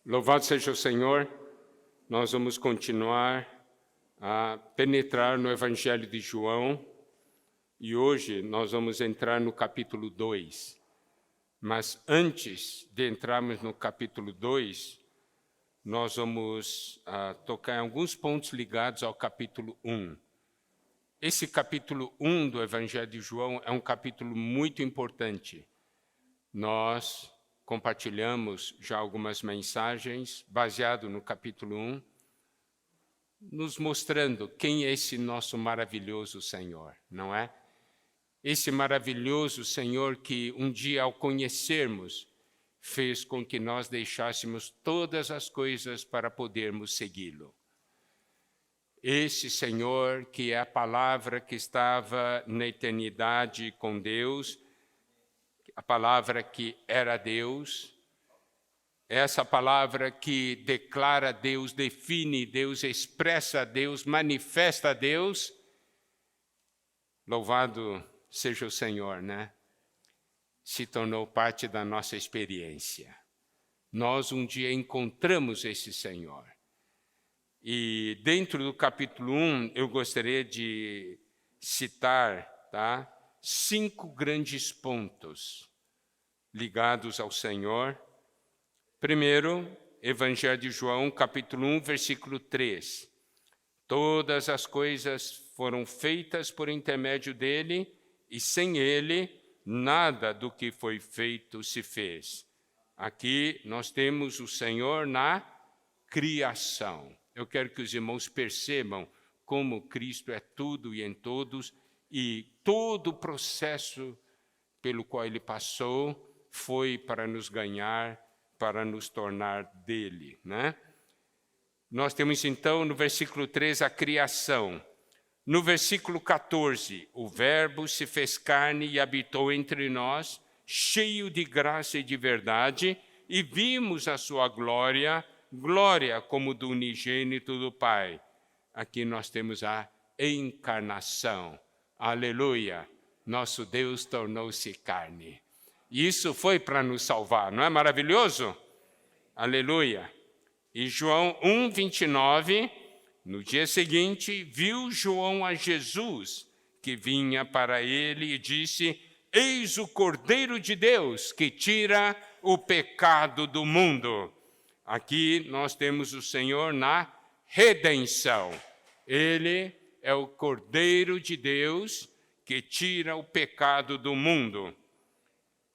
Louvado seja o Senhor, nós vamos continuar a penetrar no Evangelho de João e hoje nós vamos entrar no capítulo 2. Mas antes de entrarmos no capítulo 2, nós vamos tocar em alguns pontos ligados ao capítulo 1. Esse capítulo 1 do Evangelho de João é um capítulo muito importante. Nós compartilhamos já algumas mensagens baseado no capítulo 1, nos mostrando quem é esse nosso maravilhoso Senhor, não é? Esse maravilhoso Senhor que um dia, ao conhecermos, fez com que nós deixássemos todas as coisas para podermos segui-lo. Esse Senhor que é a palavra que estava na eternidade com Deus, a palavra que era Deus, essa palavra que declara Deus, define Deus, expressa Deus, manifesta Deus. Louvado seja o Senhor, né? Se tornou parte da nossa experiência. Nós um dia encontramos esse Senhor. E dentro do capítulo 1, eu gostaria de citar, 5 grandes pontos ligados ao Senhor. Primeiro, Evangelho de João, capítulo 1, versículo 3. Todas as coisas foram feitas por intermédio dele, e sem ele, nada do que foi feito se fez. Aqui nós temos o Senhor na criação. Eu quero que os irmãos percebam como Cristo é tudo e em todos, e todo o processo pelo qual ele passou foi para nos ganhar, para nos tornar dele, né? Nós temos então no versículo 3 a criação. No versículo 14, o Verbo se fez carne e habitou entre nós, cheio de graça e de verdade, e vimos a sua glória, glória como do unigênito do Pai. Aqui nós temos a encarnação. Aleluia! Nosso Deus tornou-se carne. Isso foi para nos salvar, não é maravilhoso? Aleluia! E João 1, 29, no dia seguinte, viu João a Jesus, que vinha para ele e disse: Eis o Cordeiro de Deus, que tira o pecado do mundo. Aqui nós temos o Senhor na redenção. Ele é o Cordeiro de Deus, que tira o pecado do mundo.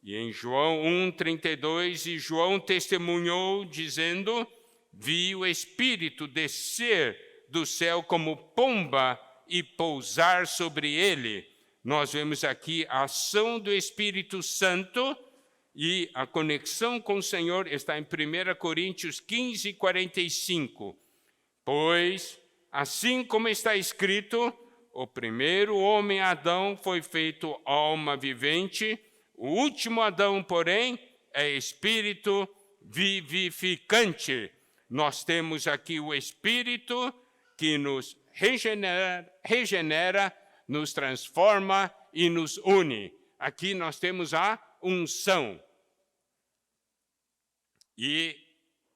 E em João 1,32, e João testemunhou, dizendo: Vi o Espírito descer do céu como pomba e pousar sobre ele. Nós vemos aqui a ação do Espírito Santo e a conexão com o Senhor está em 1 Coríntios 15, 45. Pois, assim como está escrito, o primeiro homem, Adão, foi feito alma vivente. O último Adão, porém, é espírito vivificante. Nós temos aqui o Espírito que nos regenera, nos transforma e nos une. Aqui nós temos a unção. E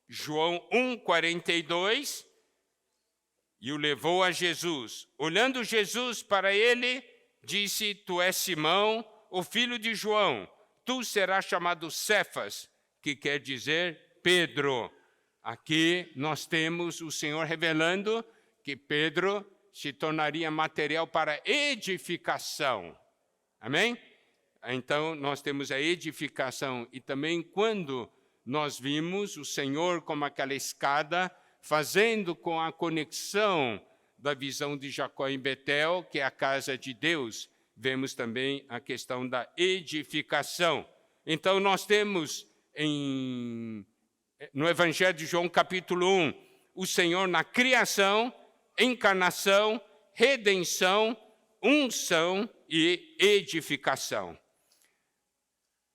João 1,42, e o levou a Jesus. Olhando Jesus para ele, disse: Tu és Simão, o filho de João, tu serás chamado Cefas, que quer dizer Pedro. Aqui nós temos o Senhor revelando que Pedro se tornaria material para edificação. Amém? Então nós temos a edificação e também quando nós vimos o Senhor como aquela escada, fazendo com a conexão da visão de Jacó em Betel, que é a casa de Deus, vemos também a questão da edificação. Então, nós temos no Evangelho de João, capítulo 1, o Senhor na criação, encarnação, redenção, unção e edificação.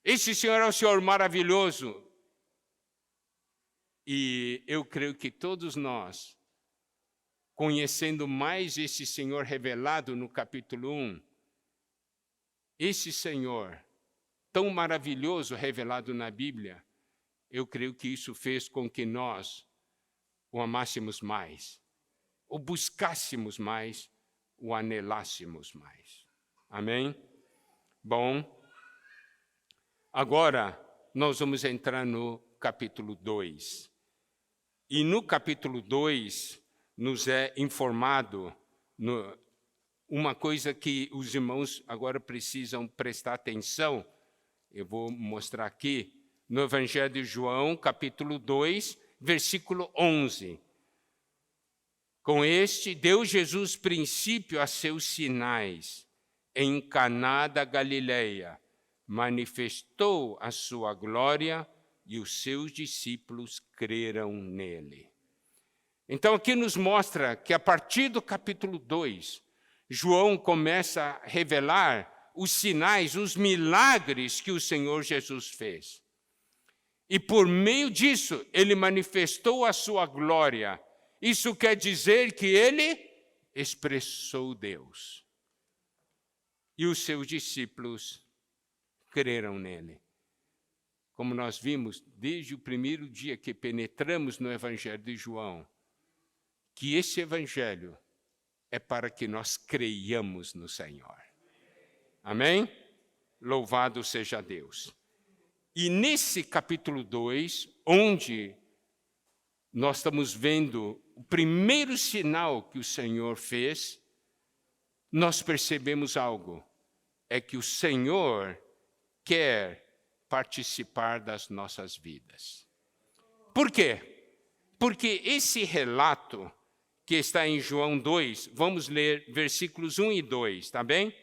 Esse Senhor é o Senhor maravilhoso. E eu creio que todos nós, conhecendo mais esse Senhor revelado no capítulo 1, esse Senhor tão maravilhoso revelado na Bíblia, eu creio que isso fez com que nós o amássemos mais, o buscássemos mais, o anelássemos mais. Amém? Bom, agora nós vamos entrar no capítulo 2. E no capítulo 2 nos é informado uma coisa que os irmãos agora precisam prestar atenção. Eu vou mostrar aqui no Evangelho de João, capítulo 2, versículo 11. Com este, deu Jesus princípio a seus sinais. Em Caná da Galileia, manifestou a sua glória e os seus discípulos creram nele. Então, aqui nos mostra que a partir do capítulo 2, João começa a revelar os sinais, os milagres que o Senhor Jesus fez. E por meio disso, ele manifestou a sua glória. Isso quer dizer que ele expressou Deus. E os seus discípulos creram nele. Como nós vimos desde o primeiro dia que penetramos no Evangelho de João, que esse Evangelho é para que nós creiamos no Senhor. Amém? Louvado seja Deus. E nesse capítulo 2, onde nós estamos vendo o primeiro sinal que o Senhor fez, nós percebemos algo, é que o Senhor quer participar das nossas vidas. Por quê? Porque esse relato que está em João 2, vamos ler versículos 1 e 2, tá bem?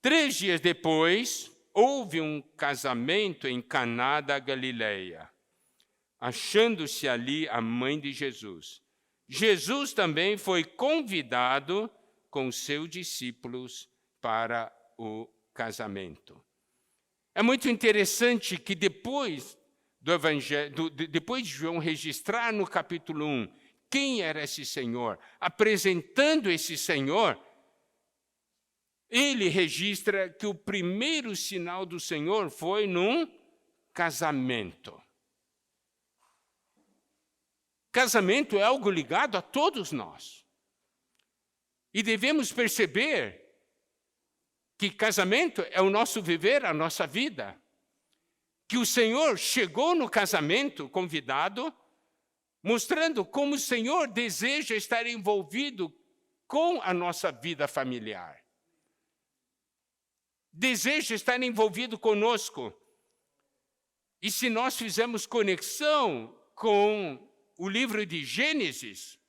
3 dias depois, houve um casamento em Caná da Galileia, achando-se ali a mãe de Jesus. Jesus também foi convidado com seus discípulos para o casamento. É muito interessante que depois do Evangelho, depois de João registrar no capítulo 1 quem era esse Senhor, apresentando esse Senhor, ele registra que o primeiro sinal do Senhor foi num casamento. Casamento é algo ligado a todos nós. E devemos perceber que casamento é o nosso viver, a nossa vida. Que o Senhor chegou no casamento convidado, mostrando como o Senhor deseja estar envolvido com a nossa vida familiar. Deseja estar envolvido conosco. E se nós fizermos conexão com o livro de Gênesis,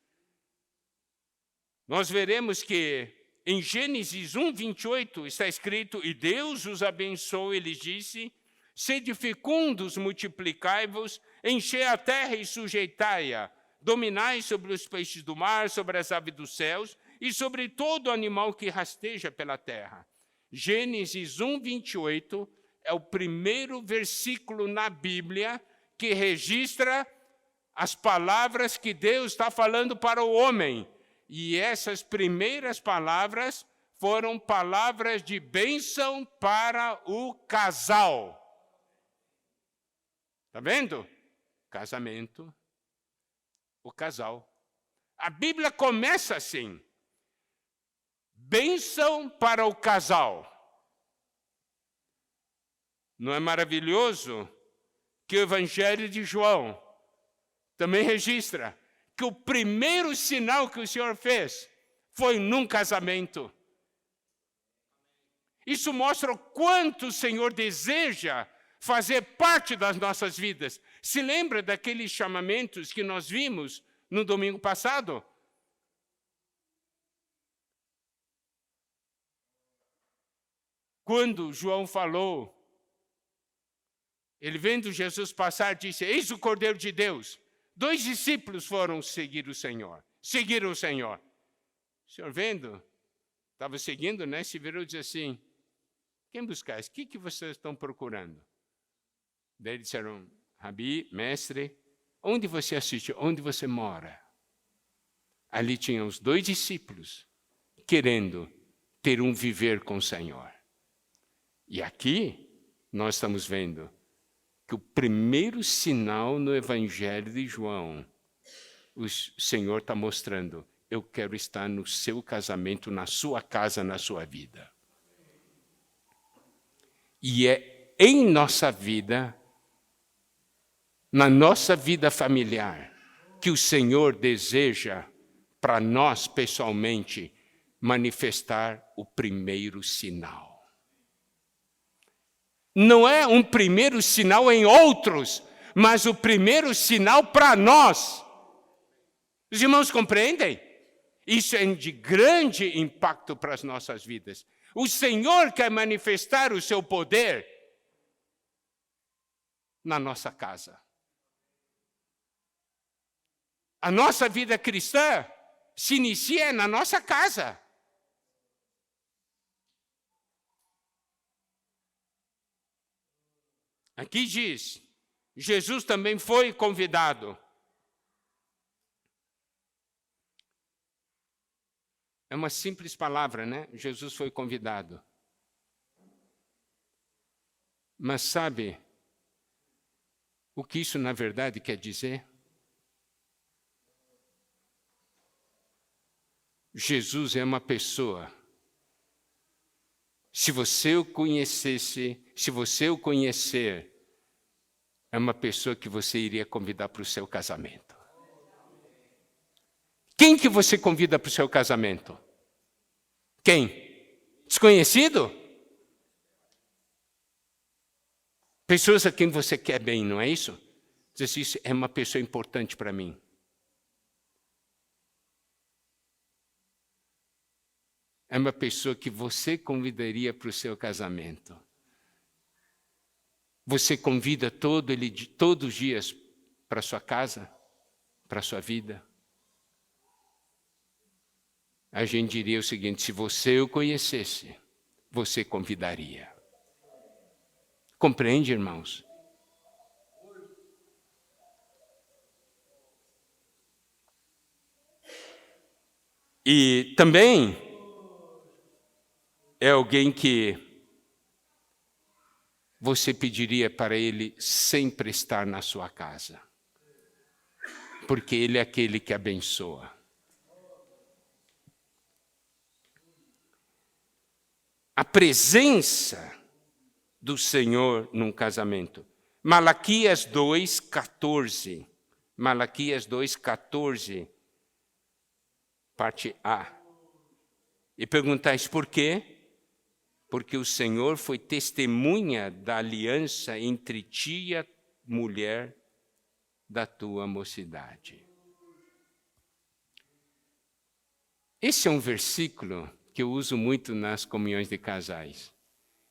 nós veremos que em Gênesis 1, 28 está escrito: e Deus os abençoou, ele disse: sede fecundos, multiplicai-vos, enchei a terra e sujeitai-a, dominai sobre os peixes do mar, sobre as aves dos céus e sobre todo animal que rasteja pela terra. Gênesis 1, 28 é o primeiro versículo na Bíblia que registra as palavras que Deus está falando para o homem. E essas primeiras palavras foram palavras de bênção para o casal. Está vendo? Casamento, o casal. A Bíblia começa assim: bênção para o casal. Não é maravilhoso que o Evangelho de João também registra que o primeiro sinal que o Senhor fez foi num casamento? Isso mostra o quanto o Senhor deseja fazer parte das nossas vidas. Se lembra daqueles chamamentos que nós vimos no domingo passado? Quando João falou, ele vendo Jesus passar, disse: eis o Cordeiro de Deus. 2 discípulos foram seguir o Senhor, seguiram o Senhor. O Senhor vendo, estava seguindo, né? Se virou e disse assim: quem buscais? O que vocês estão procurando? Daí disseram: Rabi, mestre, onde você assiste? Onde você mora? Ali tinham os 2 discípulos querendo ter um viver com o Senhor. E aqui nós estamos vendo que o primeiro sinal no Evangelho de João, o Senhor está mostrando: eu quero estar no seu casamento, na sua casa, na sua vida. E é em nossa vida, na nossa vida familiar, que o Senhor deseja, para nós pessoalmente, manifestar o primeiro sinal. Não é um primeiro sinal em outros, mas o primeiro sinal para nós. Os irmãos compreendem? Isso é de grande impacto para as nossas vidas. O Senhor quer manifestar o seu poder na nossa casa. A nossa vida cristã se inicia na nossa casa. Aqui diz, Jesus também foi convidado. É uma simples palavra, né? Jesus foi convidado. Mas sabe o que isso na verdade quer dizer? Jesus é uma pessoa. Se você o conhecesse, se você o conhecer, é uma pessoa que você iria convidar para o seu casamento. Quem que você convida para o seu casamento? Quem? Desconhecido? Pessoas a quem você quer bem, não é isso? Diz isso, é uma pessoa importante para mim. É uma pessoa que você convidaria para o seu casamento. Você convida todos os dias para a sua casa, para a sua vida. A gente diria o seguinte: se você o conhecesse, você convidaria. Compreende, irmãos? E também é alguém que você pediria para ele sempre estar na sua casa, porque ele é aquele que abençoa. A presença do Senhor num casamento. Malaquias 2:14. Malaquias 2:14, parte A. E perguntais por quê? Porque o Senhor foi testemunha da aliança entre ti e a mulher da tua mocidade. Esse é um versículo que eu uso muito nas comunhões de casais.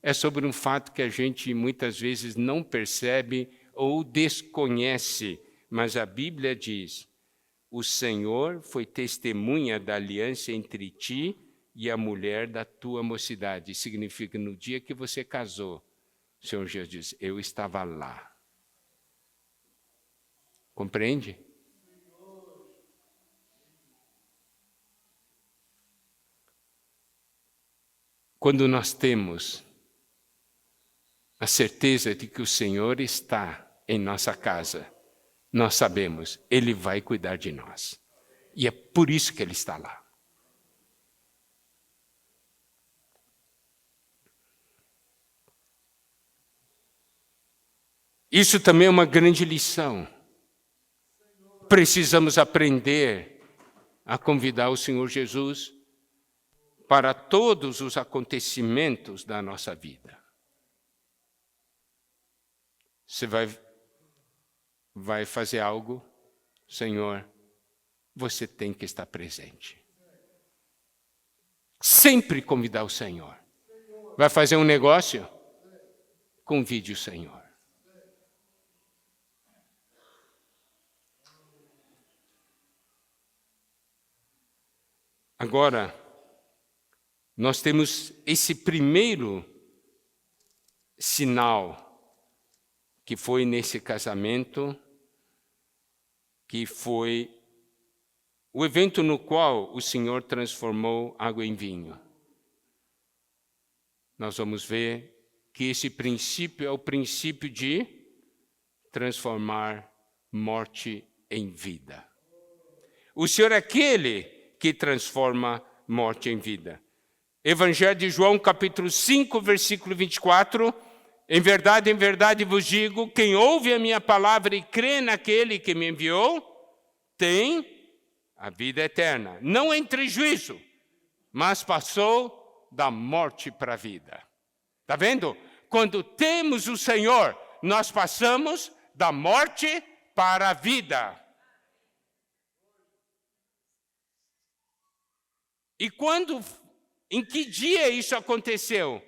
É sobre um fato que a gente muitas vezes não percebe ou desconhece, mas a Bíblia diz: o Senhor foi testemunha da aliança entre ti e a mulher da tua mocidade. Significa, no dia que você casou, o Senhor Jesus diz: eu estava lá. Compreende? Quando nós temos a certeza de que o Senhor está em nossa casa, nós sabemos, Ele vai cuidar de nós. E é por isso que Ele está lá. Isso também é uma grande lição. Precisamos aprender a convidar o Senhor Jesus para todos os acontecimentos da nossa vida. Você vai fazer algo, Senhor, você tem que estar presente. Sempre convidar o Senhor. Vai fazer um negócio? Convide o Senhor. Agora, nós temos esse primeiro sinal que foi nesse casamento, que foi o evento no qual o Senhor transformou água em vinho. Nós vamos ver que esse princípio é o princípio de transformar morte em vida. O Senhor é aquele que transforma morte em vida. Evangelho de João, capítulo 5, versículo 24. Em verdade vos digo, quem ouve a minha palavra e crê naquele que me enviou, tem a vida eterna. Não entre juízo, mas passou da morte para a vida. Está vendo? Quando temos o Senhor, nós passamos da morte para a vida. E em que dia isso aconteceu?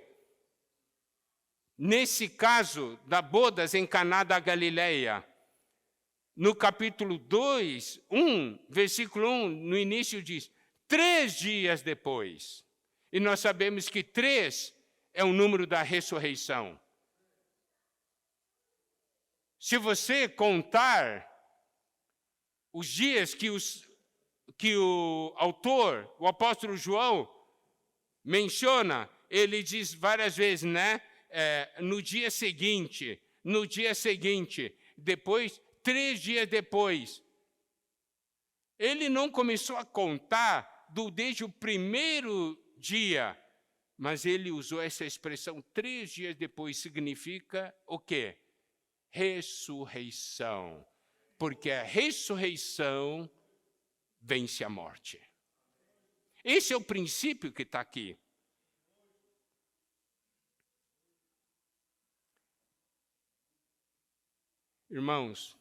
Nesse caso da bodas em Caná da Galileia, no capítulo 2, versículo 1, no início diz, 3 dias depois. E nós sabemos que 3 é o número da ressurreição. Se você contar os dias que o autor, o apóstolo João, menciona, ele diz várias vezes, né? No dia seguinte, depois, 3 dias depois. Ele não começou a contar desde o primeiro dia, mas ele usou essa expressão 3 dias depois, significa o quê? Ressurreição. Porque a ressurreição vence a morte. Esse é o princípio que está aqui. Irmãos,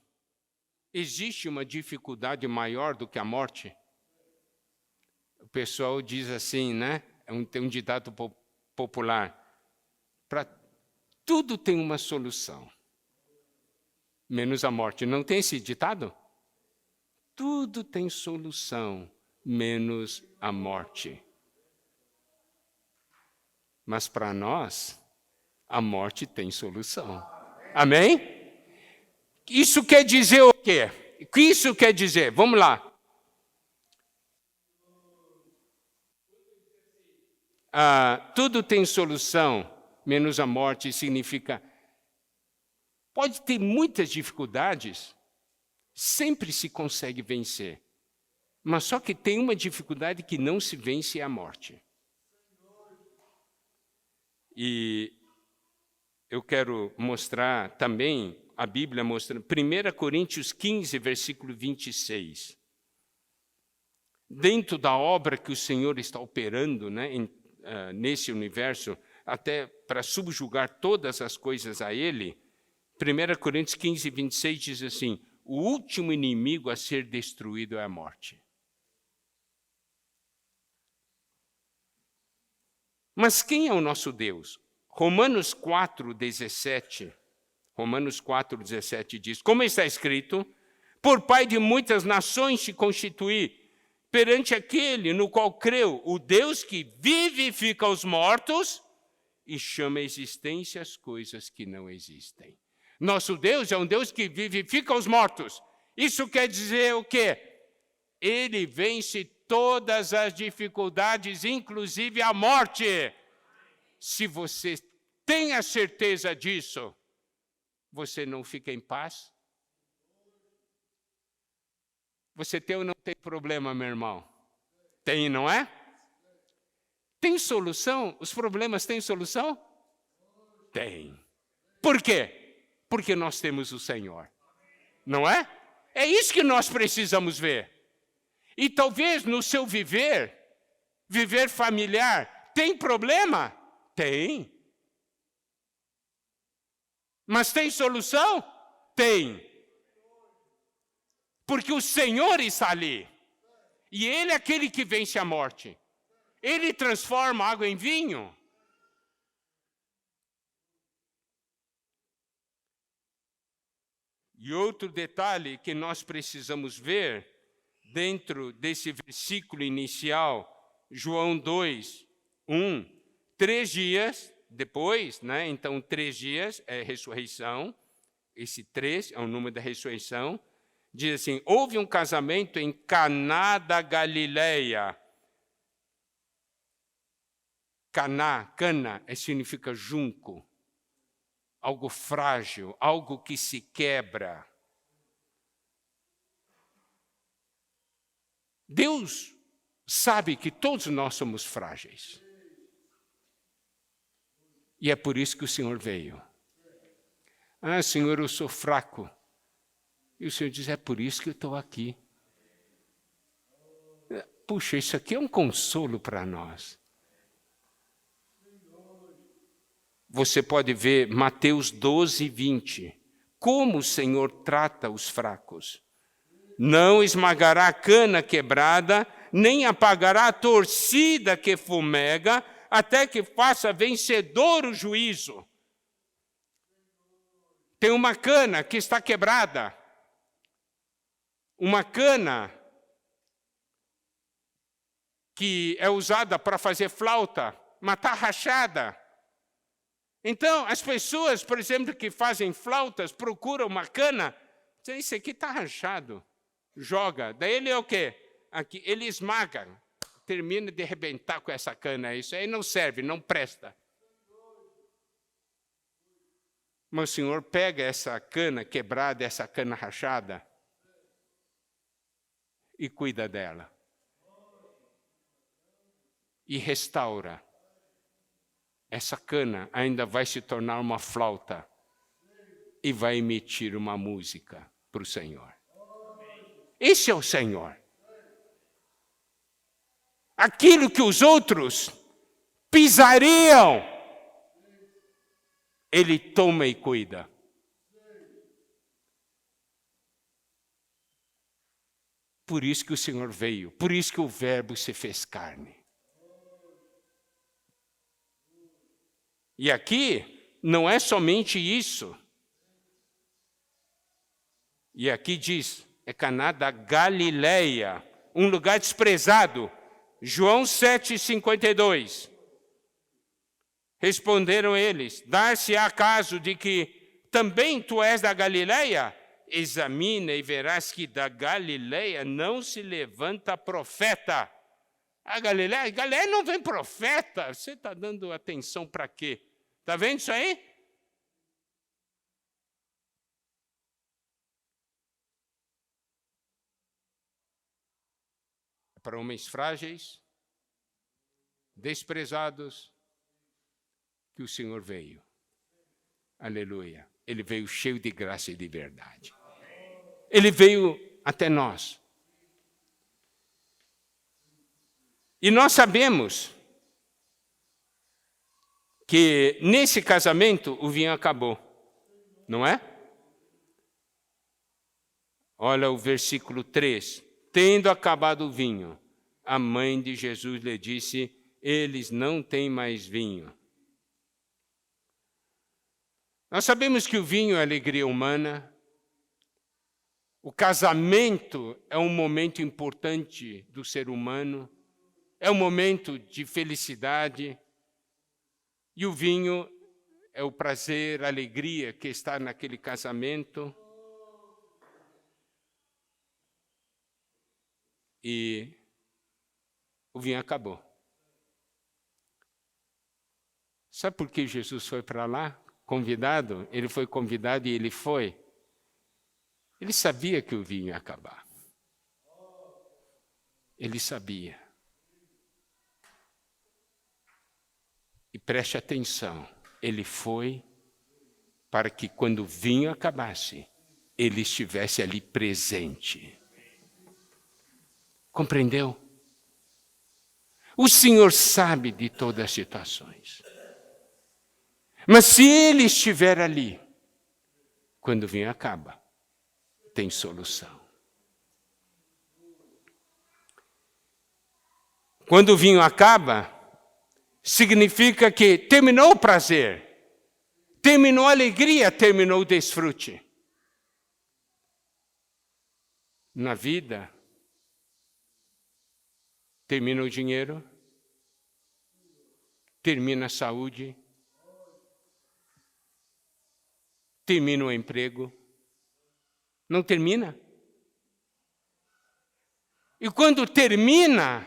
existe uma dificuldade maior do que a morte? O pessoal diz assim, né? Tem um ditado popular. Para tudo tem uma solução, menos a morte. Não tem esse ditado? Tudo tem solução, menos a morte. Mas para nós, a morte tem solução. Amém? Isso quer dizer o quê? O que isso quer dizer? Vamos lá. Tudo tem solução, menos a morte, significa... Pode ter muitas dificuldades, sempre se consegue vencer. Mas só que tem uma dificuldade que não se vence, é a morte. E eu quero mostrar também, a Bíblia mostra, 1 Coríntios 15, versículo 26. Dentro da obra que o Senhor está operando, né, nesse universo, até para subjugar todas as coisas a Ele, 1 Coríntios 15, 26 diz assim, o último inimigo a ser destruído é a morte. Mas quem é o nosso Deus? Romanos 4:17 diz, como está escrito, por Pai de muitas nações te constituí, perante aquele no qual creu, o Deus que vivifica os mortos e chama a existência as coisas que não existem. Nosso Deus é um Deus que vivifica os mortos. Isso quer dizer o quê? Ele vence todas as dificuldades, inclusive a morte. Se você tem a certeza disso, você não fica em paz? Você tem ou não tem problema, meu irmão? Tem, não é? Tem solução? Os problemas têm solução? Tem. Por quê? Porque nós temos o Senhor. Não é? É isso que nós precisamos ver. E talvez no seu viver familiar, tem problema? Tem. Mas tem solução? Tem. Porque o Senhor está ali. E Ele é aquele que vence a morte. Ele transforma água em vinho. E outro detalhe que nós precisamos ver, dentro desse versículo inicial, João 2, 3 dias depois, né? Então 3 dias é ressurreição, esse 3 é o número da ressurreição, diz assim, houve um casamento em Caná da Galileia. Cana significa junco. algo frágil, algo que se quebra. Deus sabe que todos nós somos frágeis. E é por isso que o Senhor veio. Ah, Senhor, eu sou fraco. E o Senhor diz, é por isso que eu estou aqui. Puxa, isso aqui é um consolo para nós. Você pode ver Mateus 12, 20. Como o Senhor trata os fracos. Não esmagará a cana quebrada, nem apagará a torcida que fumega, até que faça vencedor o juízo. Tem uma cana que está quebrada. Uma cana que é usada para fazer flauta, mas está rachada. Então, as pessoas, por exemplo, que fazem flautas, procuram uma cana, dizem, isso aqui está rachado, joga. Daí ele é o quê? Aqui, ele esmaga, termina de arrebentar com essa cana. Isso aí não serve, não presta. Mas o Senhor pega essa cana quebrada, essa cana rachada, e cuida dela. E restaura. Essa cana ainda vai se tornar uma flauta e vai emitir uma música para o Senhor. Esse é o Senhor. Aquilo que os outros pisariam, Ele toma e cuida. Por isso que o Senhor veio, por isso que o Verbo se fez carne. E aqui não é somente isso. E aqui diz, é Caná da Galileia, um lugar desprezado. João 7,52. Responderam eles, dar-se-á caso de que também tu és da Galileia? Examina e verás que da Galileia não se levanta profeta. A Galileia não vem profeta. Você está dando atenção para quê? Está vendo isso aí? Para homens frágeis, desprezados, que o Senhor veio. Aleluia. Ele veio cheio de graça e de verdade. Ele veio até nós. E nós sabemos que nesse casamento o vinho acabou, não é? Olha o versículo 3. Tendo acabado o vinho, a mãe de Jesus lhe disse, eles não têm mais vinho. Nós sabemos que o vinho é alegria humana. O casamento é um momento importante do ser humano. É um momento de felicidade. E o vinho é o prazer, a alegria que está naquele casamento. E o vinho acabou. Sabe por que Jesus foi para lá? Convidado? Ele foi convidado e ele foi. Ele sabia que o vinho ia acabar. Ele sabia. E preste atenção, ele foi para que quando o vinho acabasse, ele estivesse ali presente. Compreendeu? O Senhor sabe de todas as situações. Mas se Ele estiver ali, quando o vinho acaba, tem solução. Quando o vinho acaba, significa que terminou o prazer, terminou a alegria, terminou o desfrute. Na vida, termina o dinheiro, termina a saúde, termina o emprego. Não termina? E quando termina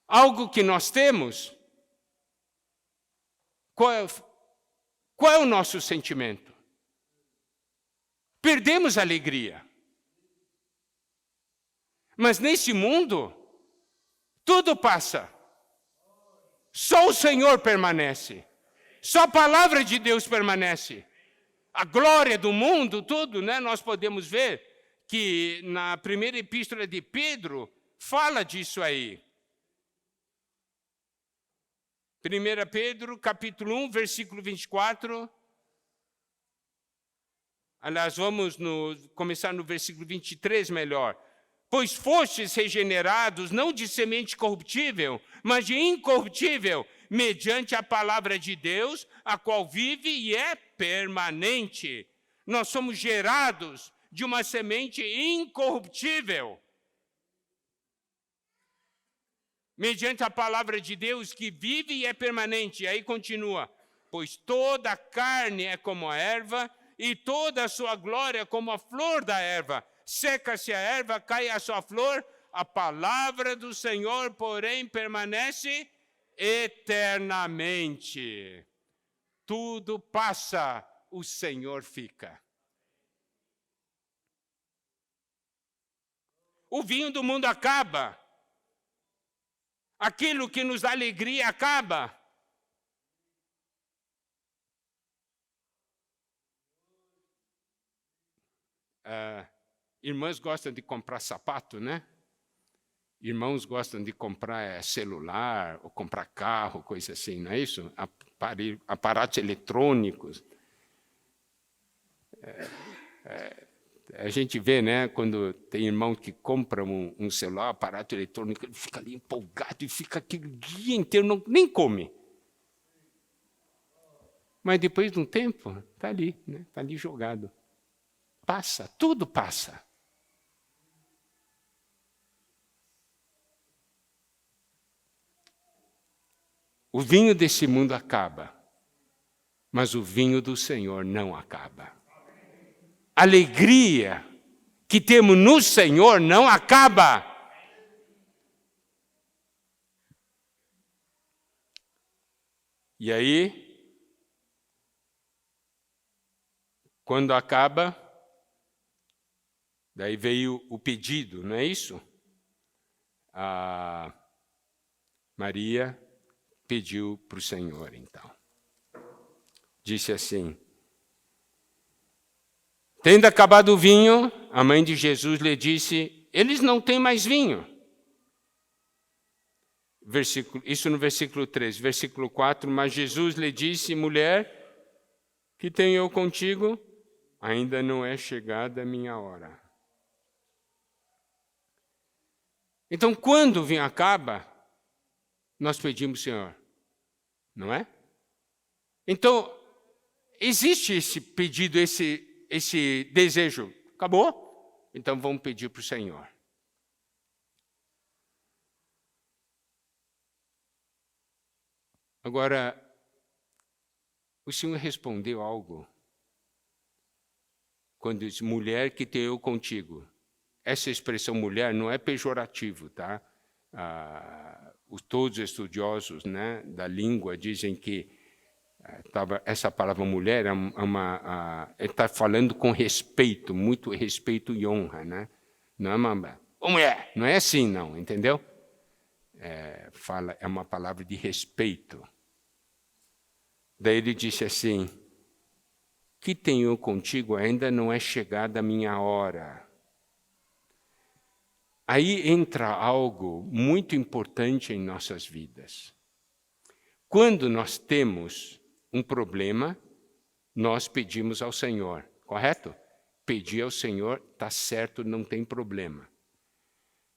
algo que nós temos, qual é Qual é o nosso sentimento? Perdemos a alegria. Mas nesse mundo, tudo passa. Só o Senhor permanece. Só a palavra de Deus permanece. A glória do mundo, tudo, né? Nós podemos ver que na primeira epístola de Pedro fala disso aí. 1 Pedro, capítulo 1, versículo 24. Aliás, vamos começar no versículo 23 melhor. Pois fostes regenerados, não de semente corruptível, mas de incorruptível, mediante a palavra de Deus, a qual vive e é permanente. Nós somos gerados de uma semente incorruptível. Mediante a palavra de Deus que vive e é permanente. E aí continua. Pois toda a carne é como a erva, e toda a sua glória como a flor da erva. Seca-se a erva, cai a sua flor, a palavra do Senhor, porém, permanece eternamente. Tudo passa, o Senhor fica. O vinho do mundo acaba. Aquilo que nos dá alegria acaba. Irmãs gostam de comprar sapato, né? Irmãos gostam de comprar celular, ou comprar carro, coisa assim, não é isso? Aparatos eletrônicos. A gente vê, né, quando tem irmão que compra um celular, aparato eletrônico, ele fica ali empolgado e fica aquele dia inteiro, nem come. Mas depois de um tempo, está ali, né? Está ali jogado. Passa, tudo passa. O vinho desse mundo acaba, mas o vinho do Senhor não acaba. A alegria que temos no Senhor não acaba. E aí, quando acaba, daí veio o pedido, não é isso? A Maria pediu para o Senhor, então. Disse assim: tendo acabado o vinho, a mãe de Jesus lhe disse: eles não têm mais vinho. Isso no versículo 3. Versículo 4, mas Jesus lhe disse: mulher, que tenho eu contigo? Ainda não é chegada a minha hora. Então, quando o vinho acaba, nós pedimos, Senhor, não é? Então, existe esse pedido, esse desejo. Acabou? Então, vamos pedir para o Senhor. Agora, o Senhor respondeu algo quando diz, mulher que tenho eu contigo. Essa expressão mulher não é pejorativo, tá? Todos os estudiosos, né, da língua dizem que essa palavra mulher ele está falando com respeito, muito respeito e honra, né? Não é uma mulher, não é assim, não, entendeu? É uma palavra de respeito. Daí ele disse assim: que tenho eu contigo, ainda não é chegada a minha hora. Aí entra algo muito importante em nossas vidas. Quando nós temos um problema, nós pedimos ao Senhor, correto? Pedir ao Senhor, está certo, não tem problema.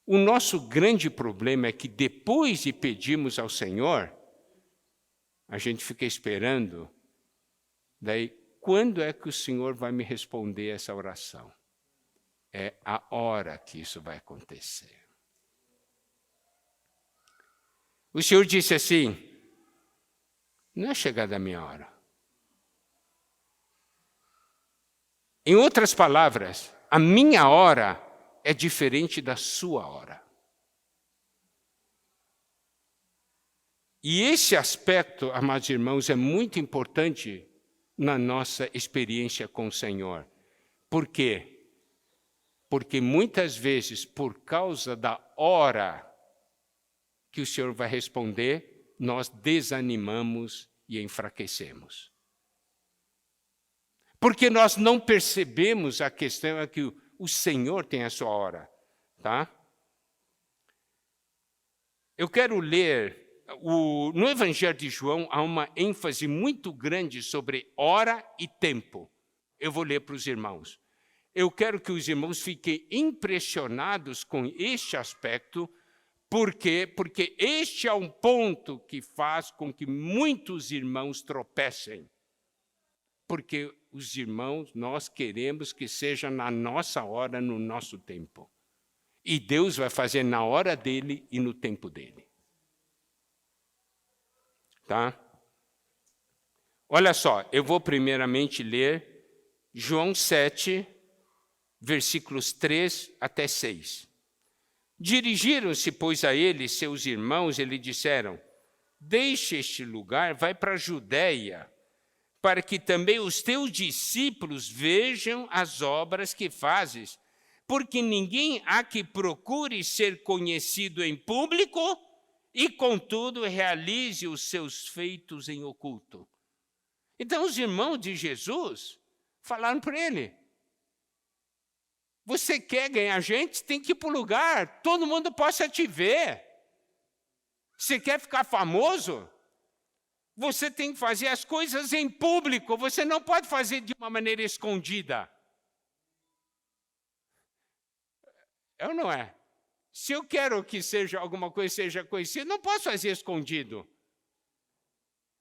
O nosso grande problema é que depois de pedirmos ao Senhor, a gente fica esperando, daí, quando é que o Senhor vai me responder essa oração? É a hora que isso vai acontecer. O Senhor disse assim: não é chegada a minha hora. Em outras palavras, a minha hora é diferente da sua hora. E esse aspecto, amados irmãos, é muito importante na nossa experiência com o Senhor. Por quê? Porque muitas vezes, por causa da hora que o Senhor vai responder, nós desanimamos e enfraquecemos. Porque nós não percebemos a questão é que o Senhor tem a sua hora, tá? Eu quero ler, no Evangelho de João há uma ênfase muito grande sobre hora e tempo. Eu vou ler para os irmãos. Eu quero que os irmãos fiquem impressionados com este aspecto. Por quê? Porque este é um ponto que faz com que muitos irmãos tropecem. Porque os irmãos, nós queremos que seja na nossa hora, no nosso tempo. E Deus vai fazer na hora dele e no tempo dele. Tá? Olha só, eu vou primeiramente ler João 7, versículos 3 até 6. Dirigiram-se, pois, a ele seus irmãos e lhe disseram: deixe este lugar, vai para a Judéia, para que também os teus discípulos vejam as obras que fazes, porque ninguém há que procure ser conhecido em público e, contudo, realize os seus feitos em oculto. Então, os irmãos de Jesus falaram para ele: você quer ganhar gente, tem que ir para o lugar, todo mundo possa te ver. Você quer ficar famoso? Você tem que fazer as coisas em público, você não pode fazer de uma maneira escondida. É ou não é? Se eu quero que seja alguma coisa seja conhecida, não posso fazer escondido.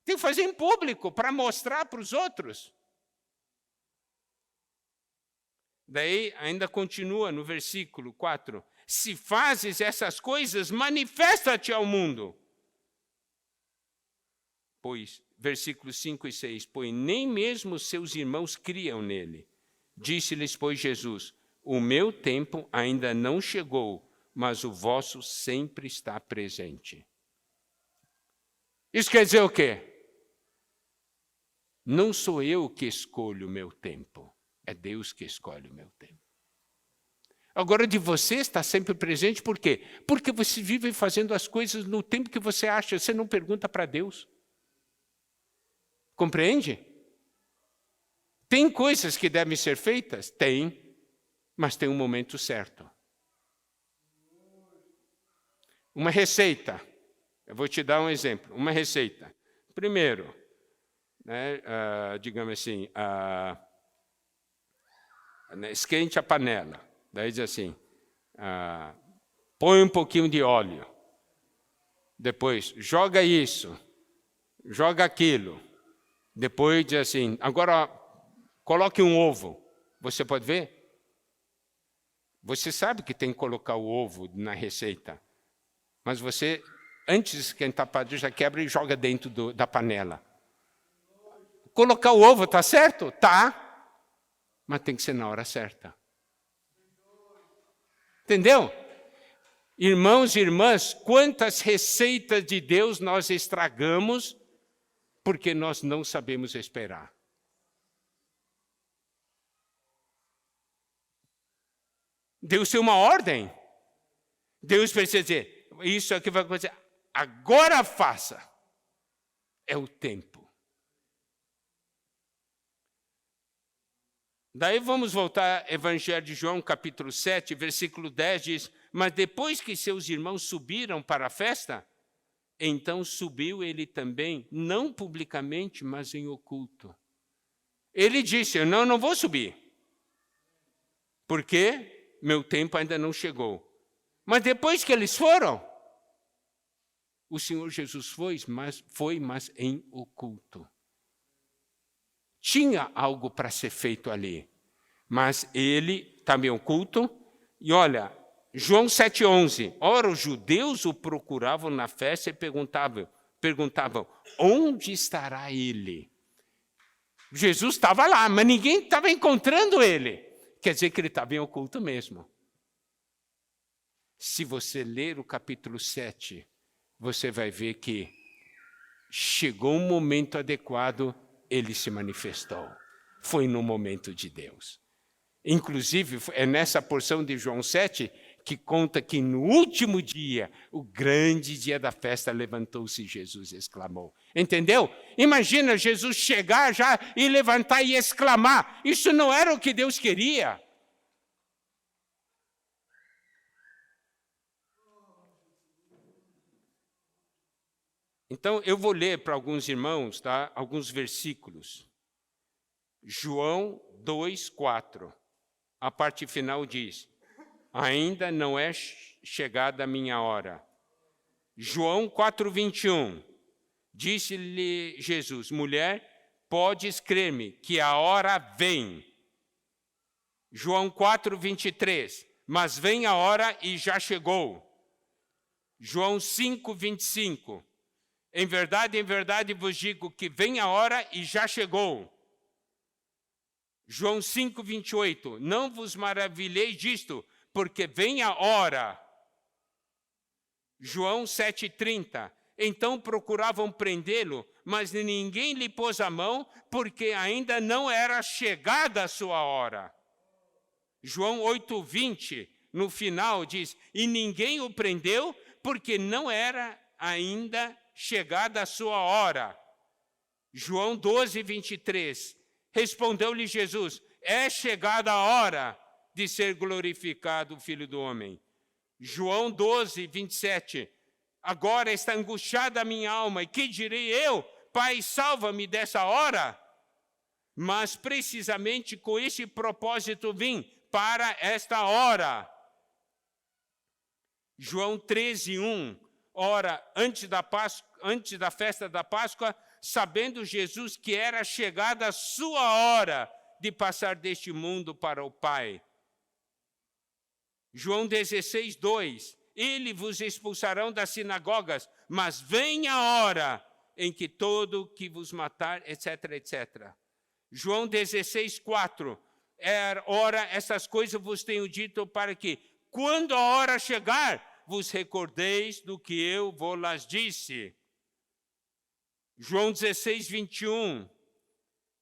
Tem que fazer em público para mostrar para os outros. Daí ainda continua no versículo 4. Se fazes essas coisas, manifesta-te ao mundo. Pois, versículos 5 e 6, pois nem mesmo seus irmãos criam nele. Disse-lhes, pois, Jesus: o meu tempo ainda não chegou, mas o vosso sempre está presente. Isso quer dizer o quê? Não sou eu que escolho o meu tempo, é Deus que escolhe o meu tempo. Agora, de você está sempre presente, por quê? Porque você vive fazendo as coisas no tempo que você acha, você não pergunta para Deus. Compreende? Tem coisas que devem ser feitas? Tem, mas tem um momento certo. Uma receita, eu vou te dar um exemplo, uma receita. Primeiro, né, digamos assim, esquente a panela. Daí diz assim, põe um pouquinho de óleo. Depois, joga isso, joga aquilo. Depois diz assim, agora coloque um ovo. Você pode ver? Você sabe que tem que colocar o ovo na receita. Mas você, antes de esquentar a panela, já quebra e joga dentro da panela. Colocar o ovo, tá certo? Tá. Mas tem que ser na hora certa. Entendeu? Irmãos e irmãs, quantas receitas de Deus nós estragamos porque nós não sabemos esperar. Deus tem uma ordem. Deus precisa dizer, isso aqui vai acontecer, agora faça. É o tempo. Daí vamos voltar ao Evangelho de João, capítulo 7, versículo 10, diz, mas depois que seus irmãos subiram para a festa, então subiu ele também, não publicamente, mas em oculto. Ele disse, eu não vou subir, porque meu tempo ainda não chegou. Mas depois que eles foram, o Senhor Jesus foi, mas em oculto. Tinha algo para ser feito ali, mas ele também oculto. E olha, João 7,11. Ora, os judeus o procuravam na festa e perguntavam, onde estará ele? Jesus estava lá, mas ninguém estava encontrando ele. Quer dizer que ele estava em oculto mesmo. Se você ler o capítulo 7, você vai ver que chegou um momento adequado ele se manifestou. Foi no momento de Deus. Inclusive, é nessa porção de João 7 que conta que no último dia, o grande dia da festa, levantou-se Jesus e exclamou. Entendeu? Imagina Jesus chegar já e levantar e exclamar. Isso não era o que Deus queria. Então, eu vou ler para alguns irmãos, tá? Alguns versículos. João 2:4. A parte final diz: ainda não é chegada a minha hora. João 4:21. Disse-lhe Jesus: mulher, podes crer-me que a hora vem. João 4:23. Mas vem a hora e já chegou. João 5:25. Em verdade vos digo que vem a hora e já chegou. João 5:28. Não vos maravilheis disto, porque vem a hora. João 7:30. Então procuravam prendê-lo, mas ninguém lhe pôs a mão, porque ainda não era chegada a sua hora. João 8:20, no final diz, e ninguém o prendeu, porque não era ainda chegada a sua hora. João 12:23, respondeu-lhe Jesus, é chegada a hora de ser glorificado o Filho do Homem. João 12:27, agora está angustiada a minha alma, e que direi eu? Pai, salva-me dessa hora. Mas precisamente com esse propósito vim, para esta hora. João 13:1, ora, antes da festa da Páscoa, sabendo Jesus que era chegada a sua hora de passar deste mundo para o Pai. João 16:2, ele vos expulsarão das sinagogas, mas vem a hora em que todo que vos matar, etc, etc. João 16:4, ora, essas coisas vos tenho dito para que, quando a hora chegar, vos recordeis do que eu vos disse. João 16:21,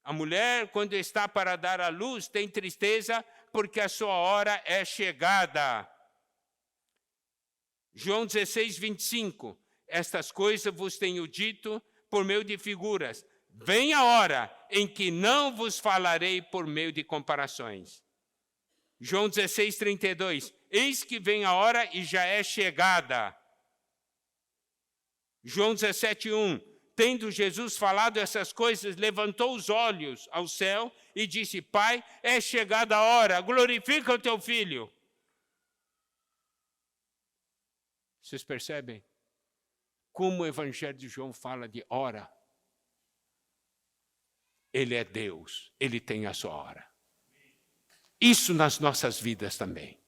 a mulher, quando está para dar à luz, tem tristeza, porque a sua hora é chegada. João 16:25, estas coisas vos tenho dito por meio de figuras. Vem a hora em que não vos falarei por meio de comparações. João 16:32, eis que vem a hora e já é chegada. João 17:1, tendo Jesus falado essas coisas, levantou os olhos ao céu e disse, Pai, é chegada a hora, glorifica o teu Filho. Vocês percebem como o Evangelho de João fala de hora? Ele é Deus, ele tem a sua hora. Isso nas nossas vidas também.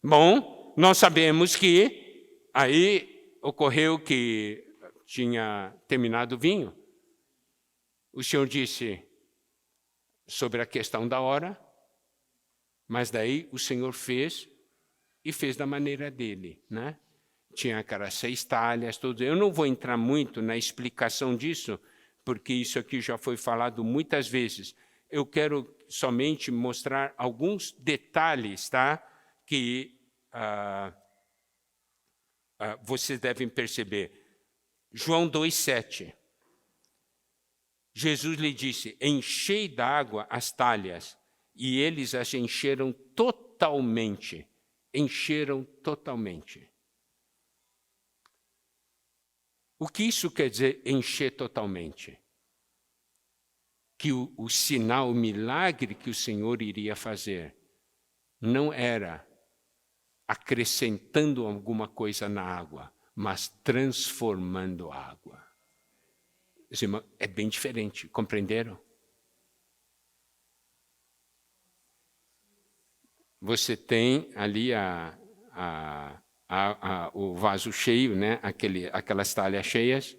Bom, nós sabemos que aí ocorreu que tinha terminado o vinho. O Senhor disse sobre a questão da hora, mas daí o Senhor fez e fez da maneira dele, né? Tinha aquelas 6 talhas, tudo. Eu não vou entrar muito na explicação disso, porque isso aqui já foi falado muitas vezes. Eu quero somente mostrar alguns detalhes, tá? Que vocês devem perceber. João 2:7. Jesus lhe disse, enchei d'água as talhas, e eles as encheram totalmente. Encheram totalmente. O que isso quer dizer, encher totalmente? Que o sinal, o milagre que o Senhor iria fazer, não era acrescentando alguma coisa na água, mas transformando a água. Irmãos, é bem diferente, compreenderam? Você tem ali o vaso cheio, né? Aquelas talhas cheias.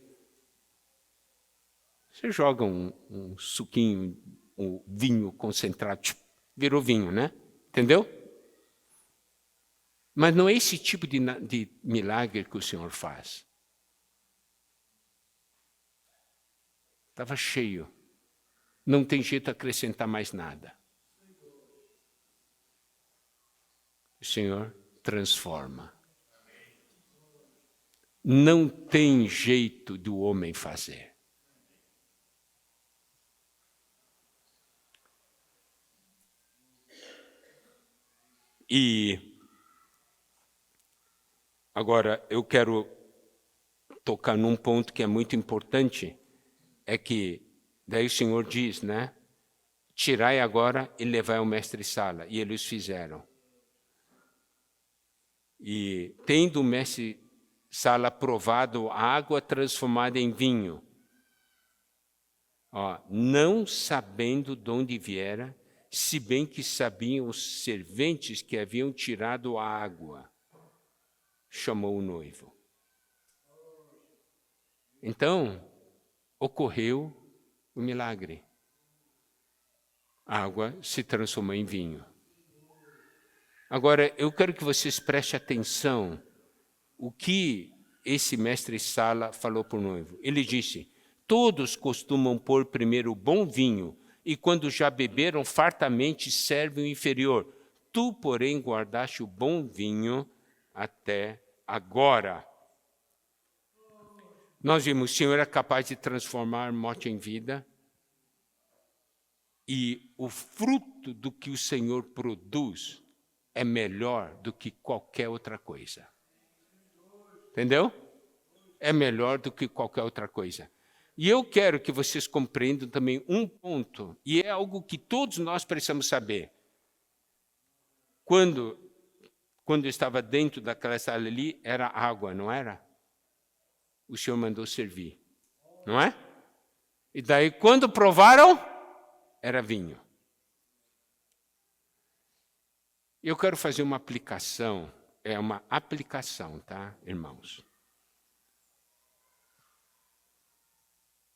Você joga um suquinho, um vinho concentrado, virou vinho, né? Entendeu? Mas não é esse tipo de milagre que o Senhor faz. Estava cheio, Não tem jeito de acrescentar mais nada. O Senhor transforma. Não tem jeito do homem fazer. E agora eu quero tocar num ponto que é muito importante, é que daí o Senhor diz, né? Tirai agora e levai ao mestre-sala. E eles fizeram. E tendo o mestre-sala provado a água transformada em vinho, não sabendo de onde viera, se bem que sabiam os serventes que haviam tirado a água, chamou o noivo. Então, ocorreu o milagre. A água se transformou em vinho. Agora, eu quero que vocês prestem atenção o que esse mestre-sala falou para o noivo. Ele disse, todos costumam pôr primeiro o bom vinho, e quando já beberam fartamente, servem o inferior. Tu, porém, guardaste o bom vinho até agora. Nós vimos, o Senhor é capaz de transformar morte em vida, e o fruto do que o Senhor produz é melhor do que qualquer outra coisa. Entendeu? É melhor do que qualquer outra coisa. E eu quero que vocês compreendam também um ponto, e é algo que todos nós precisamos saber. Quando eu estava dentro daquela sala ali, era água, não era? O Senhor mandou servir, não é? E daí, quando provaram, era vinho. Eu quero fazer uma aplicação, tá, irmãos?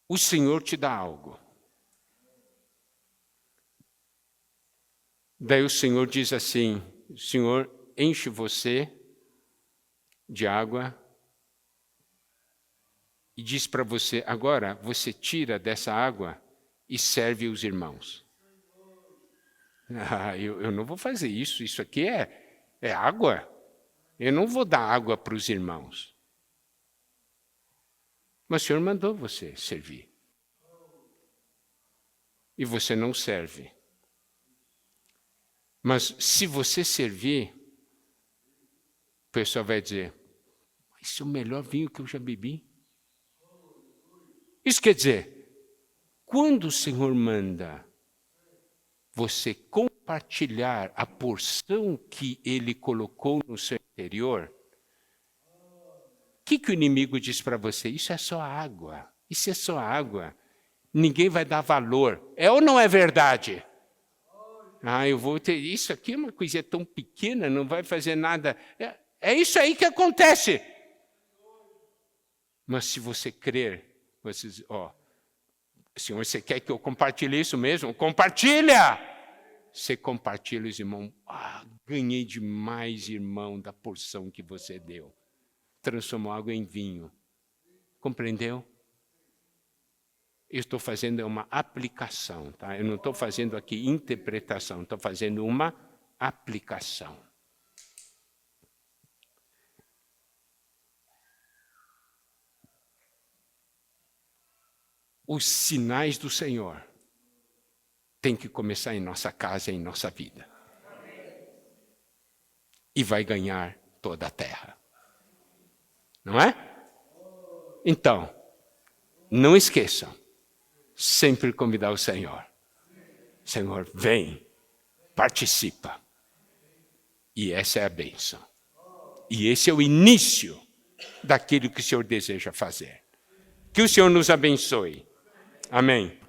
O Senhor te dá algo. Daí o Senhor diz assim, o Senhor enche você de água e diz para você, agora você tira dessa água e serve os irmãos. Eu não vou fazer isso, isso aqui é água. Eu não vou dar água para os irmãos. Mas o Senhor mandou você servir. E você não serve. Mas se você servir, o pessoal vai dizer, esse é o melhor vinho que eu já bebi. Isso quer dizer, quando o Senhor manda você compartilhar a porção que Ele colocou no seu interior, o que o inimigo diz para você? Isso é só água, isso é só água. Ninguém vai dar valor. É ou não é verdade? Eu vou ter isso aqui, é uma coisa tão pequena, não vai fazer nada. É isso aí que acontece. Mas se você crer, você diz, Senhor, você quer que eu compartilhe isso mesmo? Compartilha! Você compartilha, os irmãos. Ganhei demais, irmão, da porção que você deu. Transformou água em vinho. Compreendeu? Eu estou fazendo uma aplicação, tá? Eu não estou fazendo aqui interpretação, estou fazendo uma aplicação. Os sinais do Senhor têm que começar em nossa casa, em nossa vida. E vai ganhar toda a terra. Não é? Então, não esqueçam, sempre convidar o Senhor. Senhor, vem, participa. E essa é a bênção. E esse é o início daquilo que o Senhor deseja fazer. Que o Senhor nos abençoe. Amém.